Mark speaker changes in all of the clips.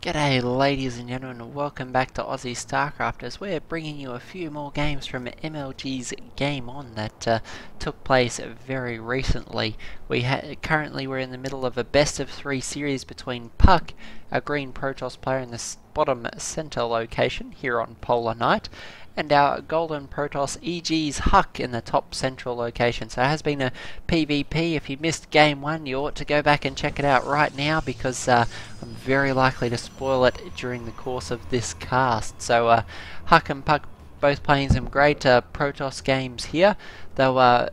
Speaker 1: G'day ladies and gentlemen, and welcome back to Aussie Starcraft as we're bringing you a few more games from MLG's Game On that took place very recently. Currently we're in the middle of a best of 3 series between Puck, our green Protoss player in the bottom centre location here on Polar Night, and our golden Protoss EG's Huk in the top central location. So it has been a PvP. If you missed game 1, you ought to go back and check it out right now because I'm very likely to spoil it during the course of this cast. So Huk and Puck both playing some great Protoss games here, though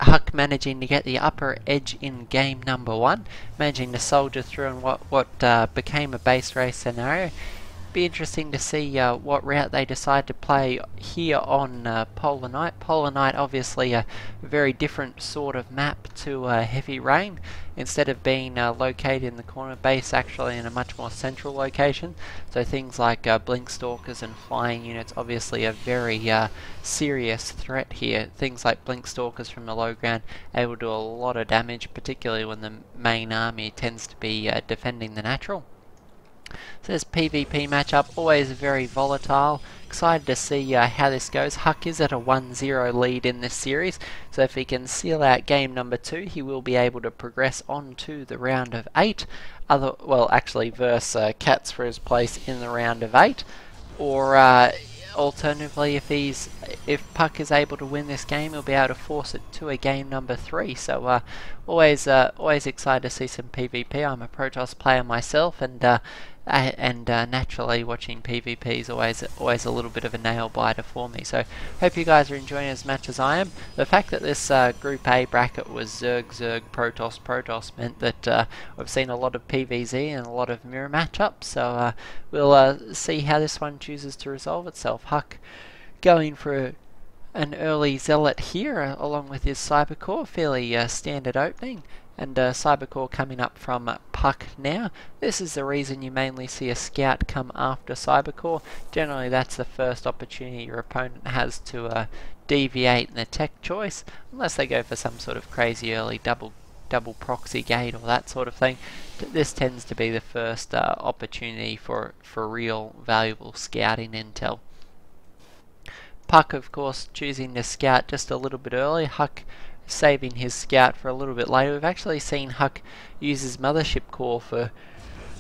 Speaker 1: Huk managing to get the upper edge in game number 1, managing to soldier through in what became a base race scenario. Be interesting to see what route they decide to play here on Polar Night. Polar Night obviously a very different sort of map to Heavy Rain. Instead of being located in the corner base, actually in a much more central location. So things like blink stalkers and flying units obviously a very serious threat here. Things like blink stalkers from the low ground able to do a lot of damage, particularly when the main army tends to be defending the natural. So this PvP matchup, always very volatile. Excited to see how this goes. Huk is at a 1-0 lead in this series, so if he can seal out game number 2, he will be able to progress on to the round of 8. Actually versus Cats for his place in the round of 8. Or alternatively, if Puck is able to win this game, he'll be able to force it to a game number 3. So always excited to see some PvP. I'm a Protoss player myself, and naturally watching PvP is always a little bit of a nail biter for me. So hope you guys are enjoying as much as I am. The fact that this Group A bracket was Zerg Protoss meant that we've seen a lot of PvZ and a lot of mirror matchups. So we'll see how this one chooses to resolve itself. Huk going for an early Zealot here along with his Cybercore, fairly standard opening. And Cybercore coming up from Puck now. This is the reason you mainly see a Scout come after Cybercore. Generally that's the first opportunity your opponent has to deviate in the tech choice, unless they go for some sort of crazy early double proxy gate or that sort of thing. This tends to be the first opportunity for real valuable scouting intel. Puck of course choosing to scout just a little bit early. Huk saving his scout for a little bit later. We've actually seen Huk use his mothership core for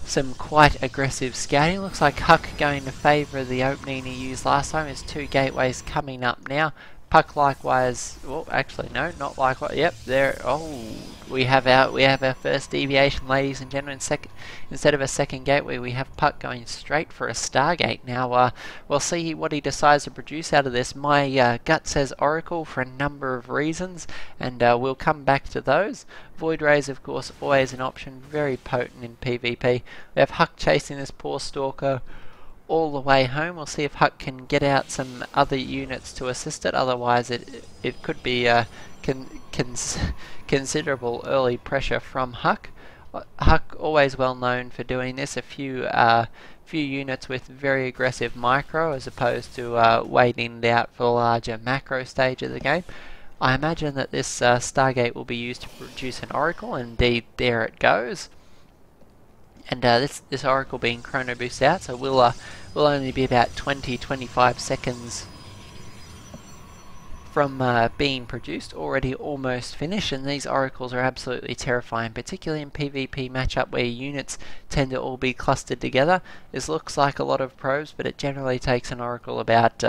Speaker 1: some quite aggressive scouting. Looks like Huk going to favour the opening he used last time. There's 2 gateways coming up now. Puck likewise, well actually no, not likewise, yep, there, oh, we have our first deviation, ladies and gentlemen. Instead of a second gateway, we have Puck going straight for a Stargate. Now, we'll see what he decides to produce out of this. My gut says Oracle for a number of reasons, and we'll come back to those. Void Rays, of course, always an option, very potent in PvP. We have Huk chasing this poor Stalker all the way home. We'll see if Huk can get out some other units to assist it, otherwise it could be considerable early pressure from Huk. Huk always well known for doing this, a few units with very aggressive micro as opposed to waiting it out for the larger macro stage of the game. I imagine that this Stargate will be used to produce an Oracle, and indeed there it goes. And this Oracle being chrono boost out, so will only be about 20-25 seconds from being produced, already almost finished. And these Oracles are absolutely terrifying, particularly in PvP matchup where units tend to all be clustered together. This looks like a lot of probes, but it generally takes an Oracle about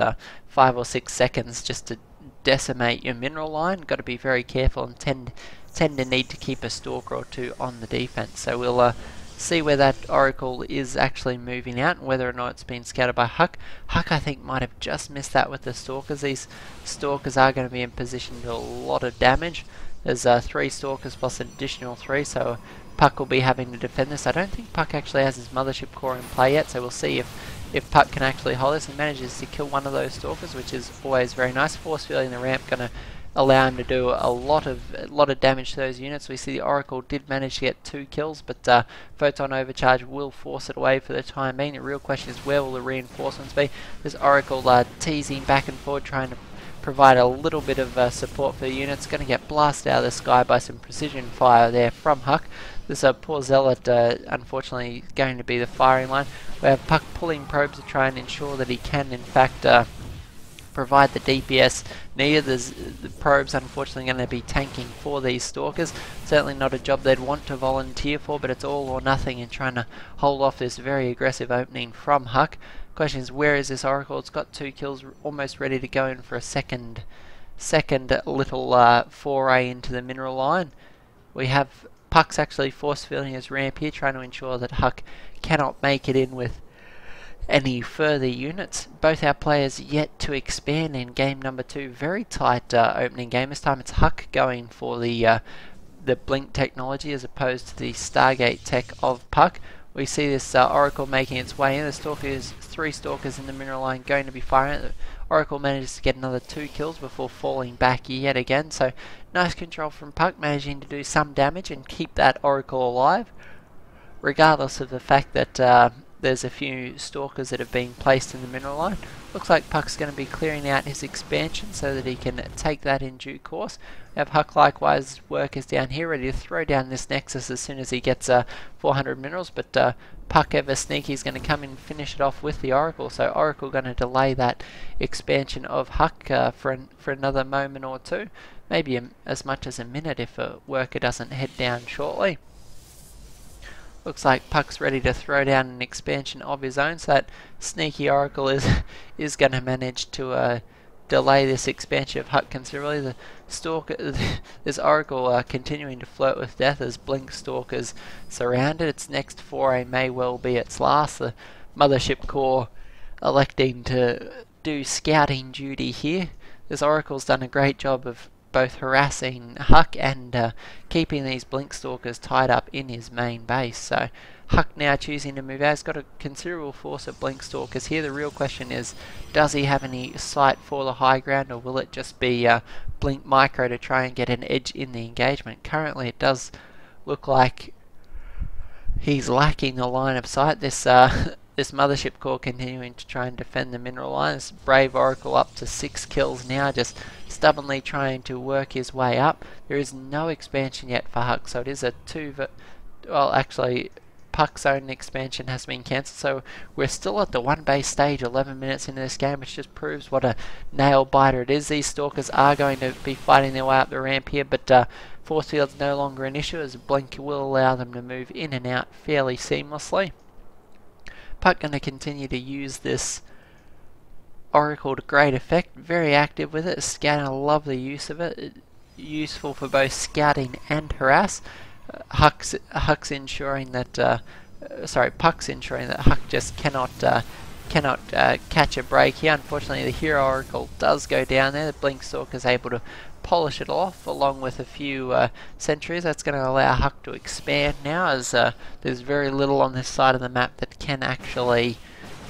Speaker 1: 5 or 6 seconds just to decimate your mineral line. Got to be very careful and tend to need to keep a Stalker or 2 on the defense. So we'll see where that Oracle is actually moving out and whether or not it's been scattered by Huk. Huk, I think, might have just missed that with the Stalkers. These Stalkers are going to be in position to do a lot of damage. There's 3 Stalkers plus an additional 3, so Puck will be having to defend this. I don't think Puck actually has his mothership core in play yet, so we'll see if Puck can actually hold this and manages to kill one of those Stalkers, which is always very nice. Force fielding the ramp going to allow him to do a lot of damage to those units. We see the Oracle did manage to get 2 kills, but Photon Overcharge will force it away for the time being. The real question is, where will the reinforcements be? This Oracle teasing back and forward, trying to provide a little bit of support for the units. Going to get blasted out of the sky by some precision fire there from Huk. This poor Zealot, unfortunately, going to be the firing line. We have Puck pulling probes to try and ensure that he can, in fact, provide the DPS needed. The probes, unfortunately, going to be tanking for these Stalkers. Certainly not a job they'd want to volunteer for, but it's all or nothing in trying to hold off this very aggressive opening from Huk. Question is, where is this Oracle? It's got 2 kills, almost ready to go in for a second little foray into the mineral line. We have Puck's actually force fielding his ramp here, trying to ensure that Huk cannot make it in with any further units. Both our players yet to expand in game number 2. Very tight opening game. This time it's Huk going for the blink technology as opposed to the Stargate tech of Puck. We see this Oracle making its way in. The 3 Stalkers in the mineral line going to be firing. The Oracle manages to get another 2 kills before falling back yet again. So nice control from Puck, managing to do some damage and keep that Oracle alive, regardless of the fact that there's a few Stalkers that have been placed in the mineral line. Looks like Puck's going to be clearing out his expansion so that he can take that in due course. We have Huk likewise, workers down here ready to throw down this Nexus as soon as he gets 400 minerals, but Puck ever sneaky is going to come in and finish it off with the Oracle. So Oracle going to delay that expansion of Huk for another moment or two, maybe as much as a minute if a worker doesn't head down shortly. Looks like Puck's ready to throw down an expansion of his own, so that sneaky Oracle is going to manage to delay this expansion of Huk considerably. The Stalker, this Oracle continuing to flirt with death as Blink Stalkers surrounded. Its next foray may well be its last. The Mothership Core electing to do scouting duty here. This Oracle's done a great job of both harassing Huk and keeping these Blink Stalkers tied up in his main base. So Huk now choosing to move out. He's got a considerable force of Blink Stalkers here. The real question is, does he have any sight for the high ground, or will it just be Blink Micro to try and get an edge in the engagement? Currently it does look like he's lacking a line of sight. This Mothership Core continuing to try and defend the mineral line. This brave Oracle up to 6 kills now, just stubbornly trying to work his way up. There is no expansion yet for Huk, so it is a well, actually Puck's own expansion has been cancelled, so we're still at the 1 base stage 11 minutes into this game, which just proves what a nail biter it is. These Stalkers are going to be fighting their way up the ramp here, but force field's no longer an issue as Blink will allow them to move in and out fairly seamlessly. Puck going to continue to use this Oracle to great effect, very active with it. Scouting, I love the use of it. Useful for both scouting and harass. Puck's ensuring that Huk just cannot catch a break here. Unfortunately, the Hero Oracle does go down there. The Blink Stalker is able to polish it off along with a few sentries. That's going to allow Huk to expand now, as there's very little on this side of the map that can actually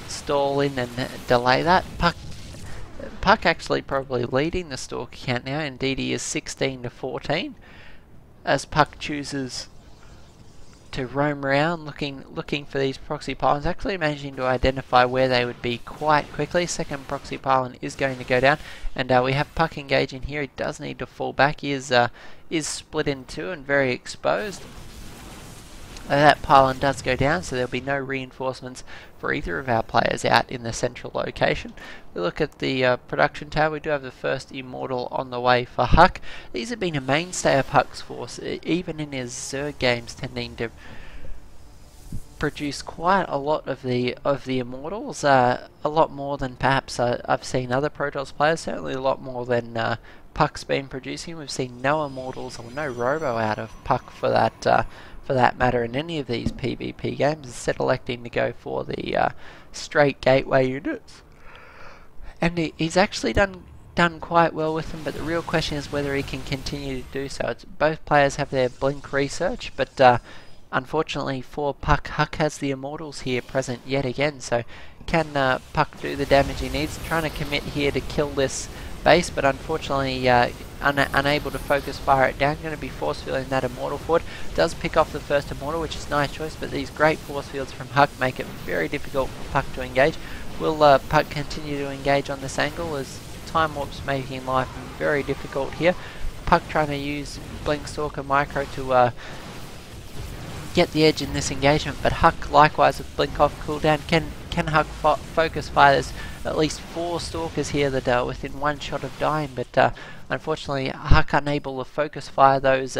Speaker 1: stall in and delay that. Puck actually probably leading the Stalker count now. Indeed, he is 16 to 14 as Puck chooses to roam around looking for these proxy pylons, actually managing to identify where they would be quite quickly. Second proxy pylon is going to go down, and we have Puck engaging here. He does need to fall back. He is split in two and very exposed. That pylon does go down, so there'll be no reinforcements for either of our players out in the central location. We look at the production tab. We do have the first Immortal on the way for Huk. These have been a mainstay of Huk's force, even in his Zerg games, tending to produce quite a lot of the Immortals, a lot more than perhaps I've seen other Protoss players, certainly a lot more than Puck's been producing. We've seen no Immortals or no Robo out of Puck for that matter in any of these PvP games, instead electing to go for the straight gateway units. And he's actually done quite well with them, but the real question is whether he can continue to do so. Both players have their Blink research, but unfortunately for Puck, Huk has the Immortals here present yet again, so can Puck do the damage he needs? Trying to commit here to kill this base, but unfortunately unable to focus fire it down. Going to be force fielding that Immortal forward. Does pick off the first Immortal, which is a nice choice, but these great force fields from Huk make it very difficult for Puck to engage. Will Puck continue to engage on this angle, as Time Warp's making life very difficult here? Puck trying to use Blink Stalker Micro to get the edge in this engagement, but Huk likewise with blink off cooldown can Huk focus fire. There's at least 4 stalkers here that are within 1 shot of dying, but unfortunately Huk unable to focus fire those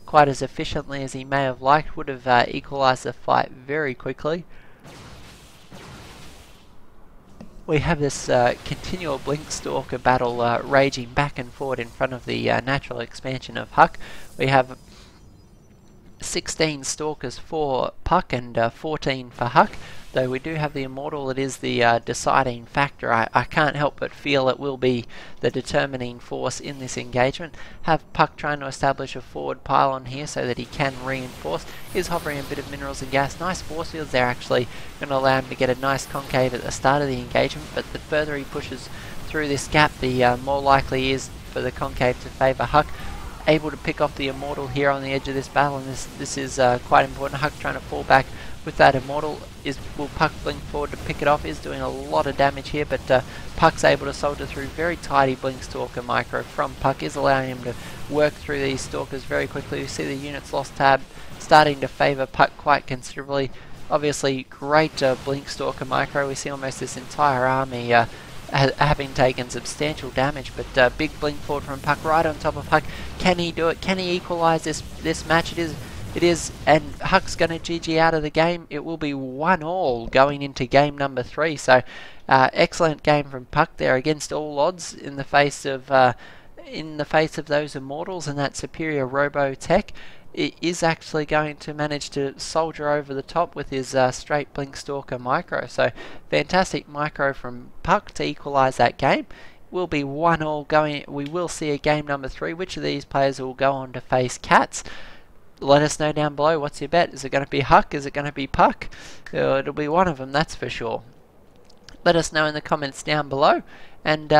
Speaker 1: quite as efficiently as he may have liked. Would have equalised the fight very quickly. We have this continual blink stalker battle raging back and forward in front of the natural expansion of Huk. We have 16 stalkers for Puck and 14 for Huk, though we do have the immortal. It is the deciding factor. I can't help but feel it will be the determining force in this engagement. Have Puck trying to establish a forward pylon here so that he can reinforce. He's hovering a bit of minerals and gas. Nice force fields there, actually going to allow him to get a nice concave at the start of the engagement, but the further he pushes through this gap, the more likely is for the concave to favour Huk. Able to pick off the immortal here on the edge of this battle, and this is quite important. Huk trying to fall back with that immortal. Will Puck blink forward to pick it off? Is doing a lot of damage here, but Puck's able to soldier through. Very tidy blink stalker micro from Puck is allowing him to work through these stalkers very quickly. You see the units lost tab starting to favour Puck quite considerably. Obviously great blink stalker micro. We see almost this entire army having taken substantial damage, but big blink forward from Puck right on top of Huk. Can he do it? Can he equalise this match? It is, and Huk's going to GG out of the game. It will be 1-1 going into game number 3. So excellent game from Puck there against all odds in the face of those immortals and that superior robo tech. It is actually going to manage to soldier over the top with his straight blink stalker micro. So fantastic micro from Puck to equalise that game. Will be 1-1 going. We will see a game number 3. Which of these players will go on to face Cats? Let us know down below. What's your bet? Is it going to be Huk? Is it going to be Puck? It'll be one of them, that's for sure. Let us know in the comments down below. And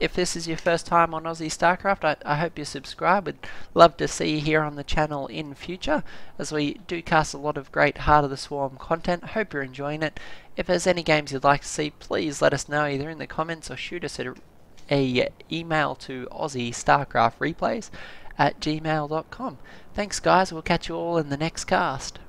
Speaker 1: if this is your first time on Aussie StarCraft, I hope you subscribe. We'd love to see you here on the channel in future, as we do cast a lot of great Heart of the Swarm content. Hope you're enjoying it. If there's any games you'd like to see, please let us know either in the comments or shoot us a email to aussiestarcraftreplays@gmail.com. Thanks guys, we'll catch you all in the next cast.